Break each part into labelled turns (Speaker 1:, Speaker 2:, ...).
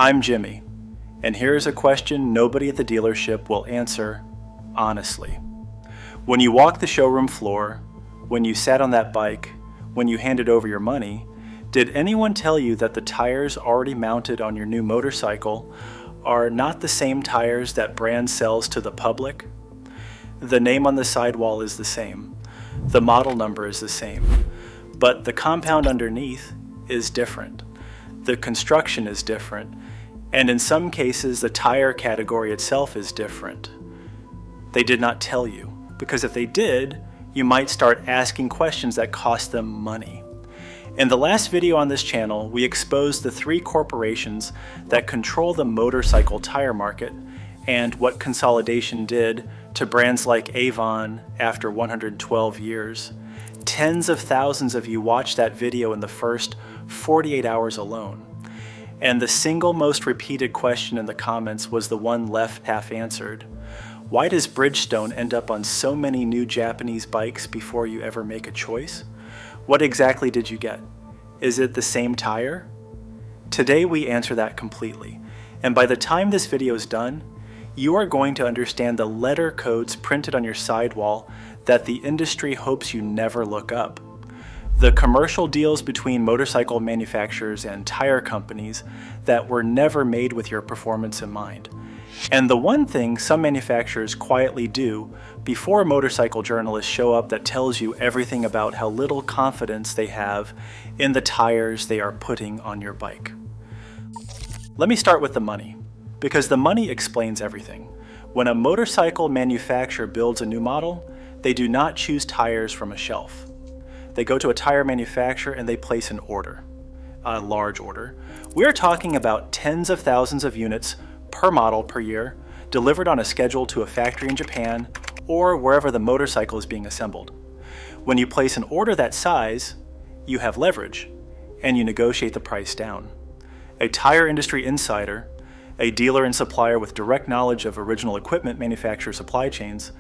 Speaker 1: I'm Jimmy, and here's a question nobody at the dealership will answer honestly. When you walked the showroom floor, when you sat on that bike, when you handed over your money, did anyone tell you that the tires already mounted on your new motorcycle are not the same tires that brand sells to the public? The name on the sidewall is the same. The model number is the same. But the compound underneath is different. The construction is different. And in some cases, the tire category itself is different. They did not tell you, because if they did, you might start asking questions that cost them money. In the last video on this channel, we exposed the three corporations that control the motorcycle tire market and what consolidation did to brands like Avon after 112 years. Tens of thousands of you watched that video in the first 48 hours alone. And the single most repeated question in the comments was the one left half answered. Why does Bridgestone end up on so many new Japanese bikes before you ever make a choice? What exactly did you get? Is it the same tire? Today we answer that completely. And by the time this video is done, you are going to understand the letter codes printed on your sidewall that the industry hopes you never look up. The commercial deals between motorcycle manufacturers and tire companies that were never made with your performance in mind. And the one thing some manufacturers quietly do before motorcycle journalists show up that tells you everything about how little confidence they have in the tires they are putting on your bike. Let me start with the money, because the money explains everything. When a motorcycle manufacturer builds a new model, they do not choose tires from a shelf. They go to a tire manufacturer and they place an order, a large order. We're talking about tens of thousands of units per model per year, delivered on a schedule to a factory in Japan or wherever the motorcycle is being assembled. When you place an order that size, you have leverage and you negotiate the price down. A tire industry insider, a dealer and supplier with direct knowledge of original equipment manufacturer supply chains,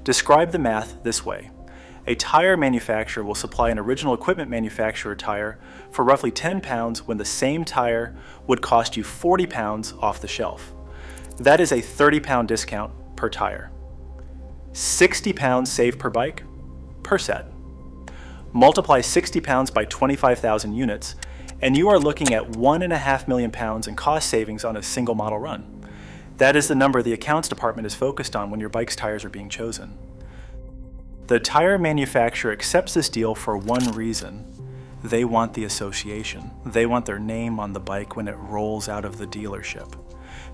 Speaker 1: describe the math this way. A tire manufacturer will supply an original equipment manufacturer tire for roughly 10 pounds when the same tire would cost you 40 pounds off the shelf. That is a 30-pound discount per tire. 60 pounds saved per bike, per set. Multiply 60 pounds by 25,000 units, and you are looking at 1.5 million pounds in cost savings on a single model run. That is the number the accounts department is focused on when your bike's tires are being chosen. The tire manufacturer accepts this deal for one reason. They want the association. They want their name on the bike when it rolls out of the dealership.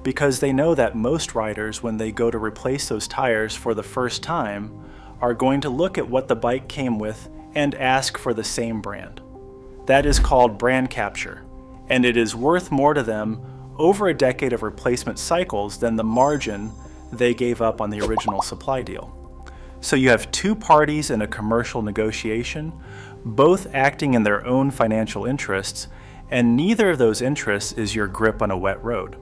Speaker 1: Because they know that most riders, when they go to replace those tires for the first time, are going to look at what the bike came with and ask for the same brand. That is called brand capture, and it is worth more to them over a decade of replacement cycles than the margin they gave up on the original supply deal. So you have two parties in a commercial negotiation, both acting in their own financial interests, and neither of those interests is your grip on a wet road.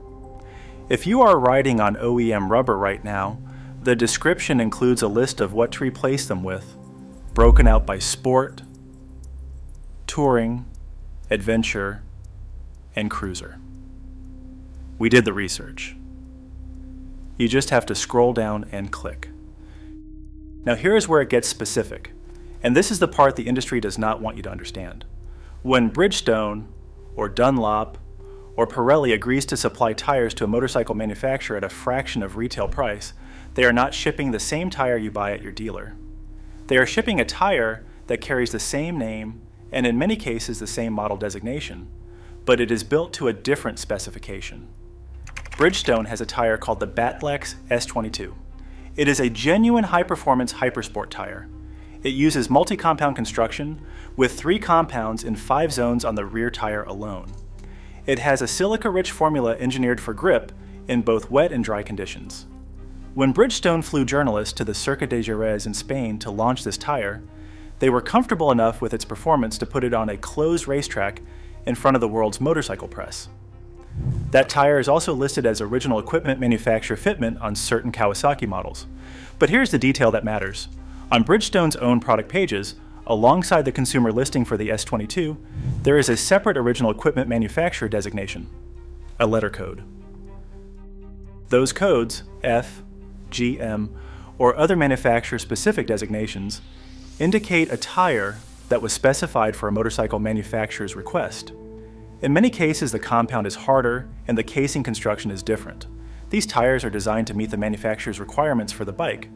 Speaker 1: If you are riding on OEM rubber right now, the description includes a list of what to replace them with, broken out by sport, touring, adventure, and cruiser. We did the research. You just have to scroll down and click. Now here's where it gets specific, and this is the part the industry does not want you to understand. When Bridgestone, or Dunlop, or Pirelli agrees to supply tires to a motorcycle manufacturer at a fraction of retail price, they are not shipping the same tire you buy at your dealer. They are shipping a tire that carries the same name, and in many cases the same model designation, but it is built to a different specification. Bridgestone has a tire called the Batlex S22. It is a genuine high-performance HYPERSPORT tire. It uses multi-compound construction with 3 compounds in 5 zones on the rear tire alone. It has a silica-rich formula engineered for grip in both wet and dry conditions. When Bridgestone flew journalists to the Circuit de Jerez in Spain to launch this tire, they were comfortable enough with its performance to put it on a closed racetrack in front of the world's motorcycle press. That tire is also listed as original equipment manufacturer fitment on certain Kawasaki models. But here's the detail that matters. On Bridgestone's own product pages, alongside the consumer listing for the S22, there is a separate original equipment manufacturer designation. a letter code. Those codes, F, G, M, or other manufacturer-specific designations, indicate a tire that was specified for a motorcycle manufacturer's request. In many cases, the compound is harder and the casing construction is different. These tires are designed to meet the manufacturer's requirements for the bike,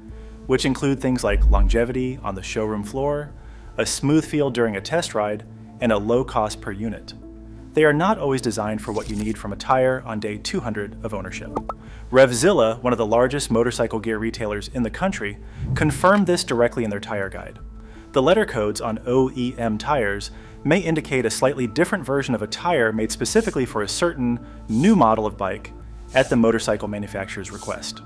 Speaker 1: which include things like longevity on the showroom floor, a smooth feel during a test ride, and a low cost per unit. They are not always designed for what you need from a tire on day 200 of ownership. RevZilla, one of the largest motorcycle gear retailers in the country, confirmed this directly in their tire guide. The letter codes on OEM tires may indicate a slightly different version of a tire made specifically for a certain new model of bike at the motorcycle manufacturer's request.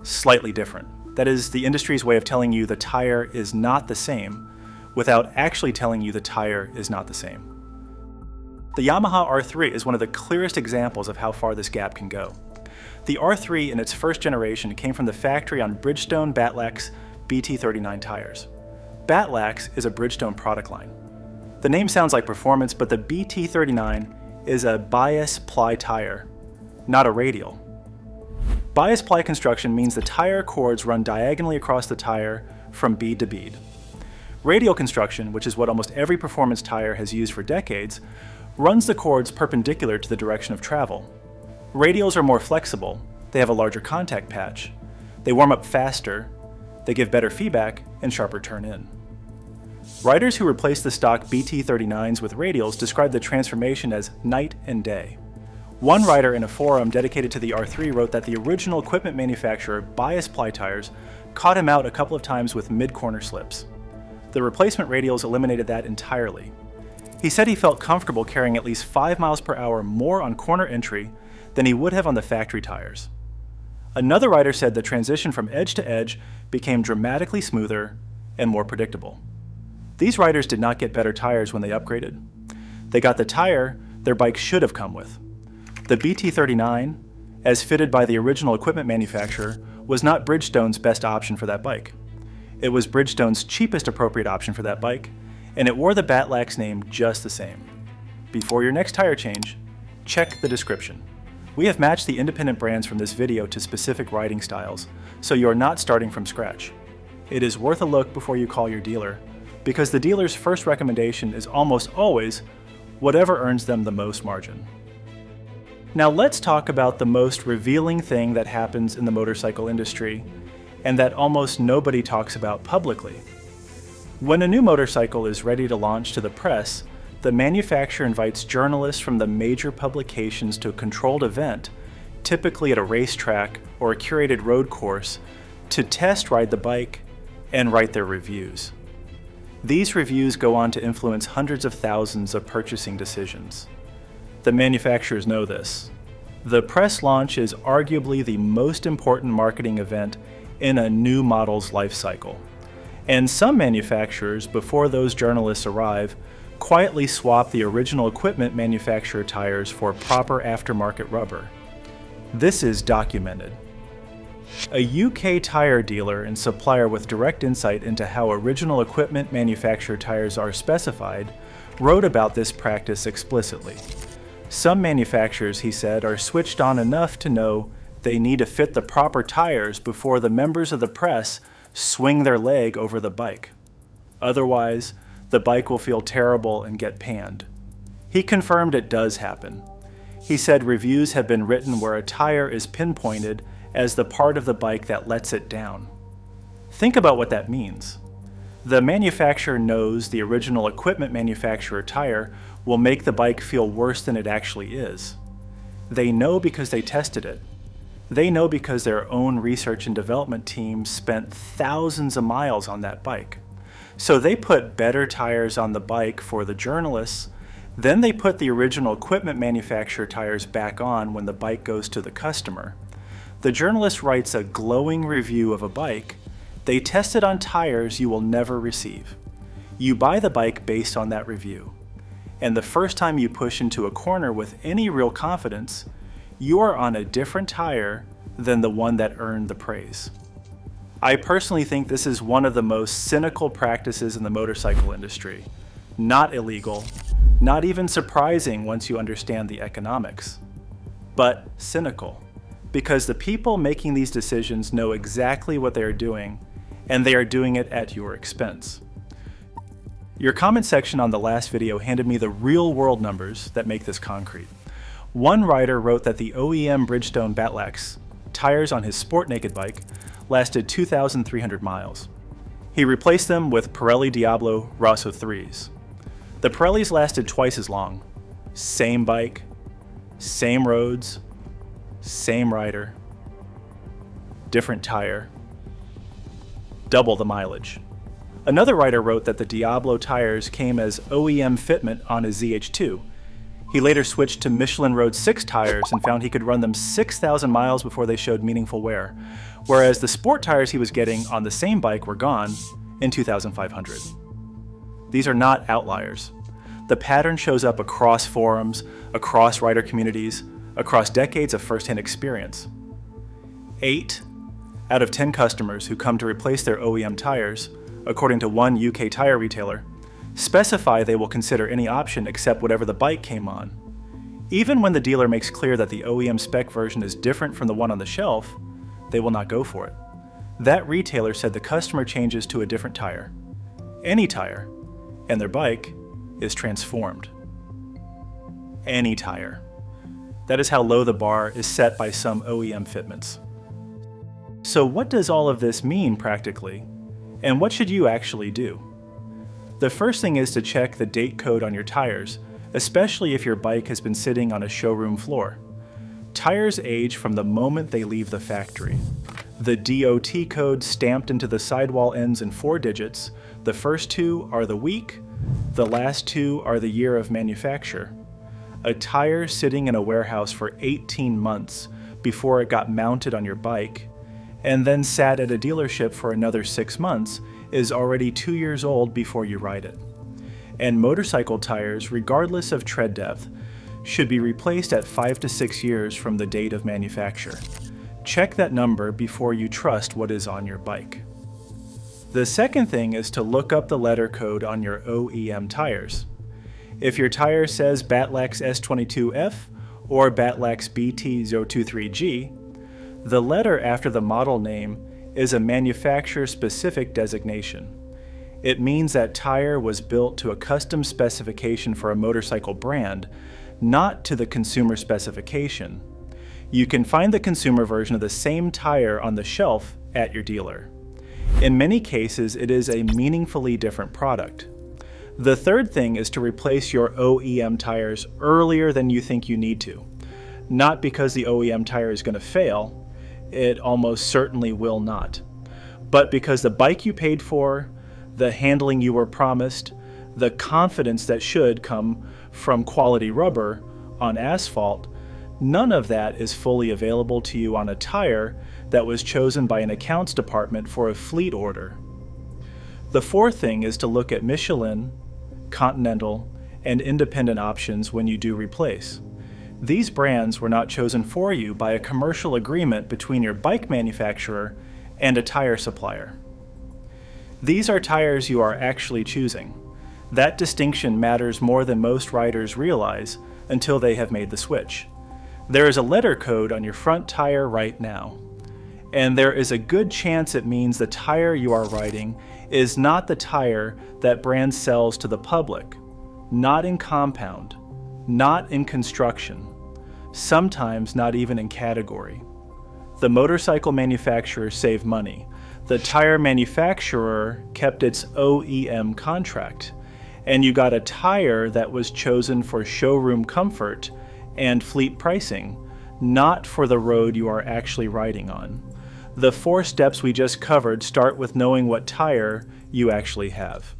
Speaker 1: Slightly different. That is the industry's way of telling you the tire is not the same without actually telling you the tire is not the same. The Yamaha R3 is one of the clearest examples of how far this gap can go. The R3 in its first generation came from the factory on Bridgestone Batlax BT39 tires. Batlax is a Bridgestone product line. The name sounds like performance, but the BT39 is a Bias-Ply tire, not a radial. Bias-Ply construction means the tire cords run diagonally across the tire from bead to bead. Radial construction, which is what almost every performance tire has used for decades, runs the cords perpendicular to the direction of travel. Radials are more flexible, they have a larger contact patch, they warm up faster, they give better feedback, and sharper turn-in. Riders who replaced the stock BT39s with radials described the transformation as night and day. One rider in a forum dedicated to the R3 wrote that the original equipment manufacturer, Bias-Ply tires, caught him out a couple of times with mid-corner slips. The replacement radials eliminated that entirely. He said he felt comfortable carrying at least 5 miles per hour more on corner entry than he would have on the factory tires. Another rider said the transition from edge to edge became dramatically smoother and more predictable. These riders did not get better tires when they upgraded. They got the tire their bike should have come with. The BT39, as fitted by the original equipment manufacturer, was not Bridgestone's best option for that bike. It was Bridgestone's cheapest appropriate option for that bike, and it wore the Batlax name just the same. Before your next tire change, check the description. We have matched the independent brands from this video to specific riding styles, so you are not starting from scratch. It is worth a look before you call your dealer, because the dealer's first recommendation is almost always whatever earns them the most margin. Now let's talk about the most revealing thing that happens in the motorcycle industry, and that almost nobody talks about publicly. When a new motorcycle is ready to launch to the press, the manufacturer invites journalists from the major publications to a controlled event, typically at a racetrack or a curated road course, to test ride the bike and write their reviews. These reviews go on to influence hundreds of thousands of purchasing decisions. The manufacturers know this. The press launch is arguably the most important marketing event in a new model's life cycle. And some manufacturers, before those journalists arrive, quietly swap the original equipment manufacturer tires for proper aftermarket rubber. This is documented. A UK tire dealer and supplier with direct insight into how original equipment manufacturer tires are specified wrote about this practice explicitly. Some manufacturers, he said, are switched on enough to know they need to fit the proper tires before the members of the press swing their leg over the bike. Otherwise, the bike will feel terrible and get panned. He confirmed it does happen. He said reviews have been written where a tire is pinpointed as the part of the bike that lets it down. Think about what that means. The manufacturer knows the original equipment manufacturer tire will make the bike feel worse than it actually is. They know because they tested it. They know because their own research and development team spent thousands of miles on that bike. So they put better tires on the bike for the journalists, then they put the original equipment manufacturer tires back on when the bike goes to the customer. The journalist writes a glowing review of a bike. They test it on tires you will never receive. You buy the bike based on that review. And the first time you push into a corner with any real confidence, you are on a different tire than the one that earned the praise. I personally think this is one of the most cynical practices in the motorcycle industry. Not illegal, not even surprising once you understand the economics. but cynical, because the people making these decisions know exactly what they are doing, and they are doing it at your expense. Your comment section on the last video handed me the real-world numbers that make this concrete. One writer wrote that the OEM Bridgestone Batlax tires on his Sport Naked bike lasted 2,300 miles. He replaced them with Pirelli Diablo Rosso 3s. The Pirellis lasted twice as long. Same bike, same roads, same rider, different tire, double the mileage. Another writer wrote that the Diablo tires came as OEM fitment on his ZH2. He later switched to Michelin Road 6 tires and found he could run them 6,000 miles before they showed meaningful wear, whereas the sport tires he was getting on the same bike were gone in 2,500. These are not outliers. The pattern shows up across forums, across rider communities, across decades of first-hand experience. 8 out of 10 customers who come to replace their OEM tires, according to one UK tire retailer, specify they will consider any option except whatever the bike came on. Even when the dealer makes clear that the OEM spec version is different from the one on the shelf, they will not go for it. That retailer said the customer changes to a different tire, any tire, and their bike is transformed. Any tire. That is how low the bar is set by some OEM fitments. So what does all of this mean practically? And what should you actually do? The first thing is to check the date code on your tires, especially if your bike has been sitting on a showroom floor. Tires age from the moment they leave the factory. The DOT code stamped into the sidewall ends in 4 digits. The first 2 are the week, the last 2 are the year of manufacture. A tire sitting in a warehouse for 18 months before it got mounted on your bike, and then sat at a dealership for another 6 months, is already 2 years old before you ride it. And motorcycle tires, regardless of tread depth, should be replaced at 5 to 6 years from the date of manufacture. Check that number before you trust what is on your bike. The second thing is to look up the letter code on your OEM tires. If your tire says Batlax S22F or Batlax BT023G, the letter after the model name is a manufacturer-specific designation. It means that tire was built to a custom specification for a motorcycle brand, not to the consumer specification. You can find the consumer version of the same tire on the shelf at your dealer. In many cases, it is a meaningfully different product. The third thing is to replace your OEM tires earlier than you think you need to. Not because the OEM tire is going to fail, it almost certainly will not, but because the bike you paid for, the handling you were promised, the confidence that should come from quality rubber on asphalt, none of that is fully available to you on a tire that was chosen by an accounts department for a fleet order. The fourth thing is to look at Michelin, Continental, and independent options when you do replace. These brands were not chosen for you by a commercial agreement between your bike manufacturer and a tire supplier. These are tires you are actually choosing. That distinction matters more than most riders realize until they have made the switch. There is a letter code on your front tire right now, and there is a good chance it means the tire you are riding is not the tire that brand sells to the public, not in compound, not in construction, sometimes not even in category. The motorcycle manufacturer saved money. The tire manufacturer kept its OEM contract, and you got a tire that was chosen for showroom comfort and fleet pricing, not for the road you are actually riding on. The 4 steps we just covered start with knowing what tire you actually have.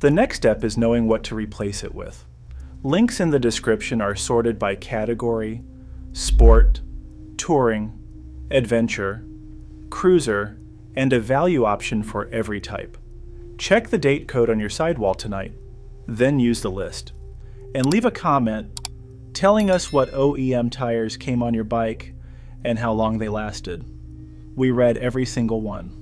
Speaker 1: The next step is knowing what to replace it with. Links in the description are sorted by category, sport, touring, adventure, cruiser, and a value option for every type. Check the date code on your sidewall tonight, then use the list. And leave a comment telling us what OEM tires came on your bike and how long they lasted. We read every single one.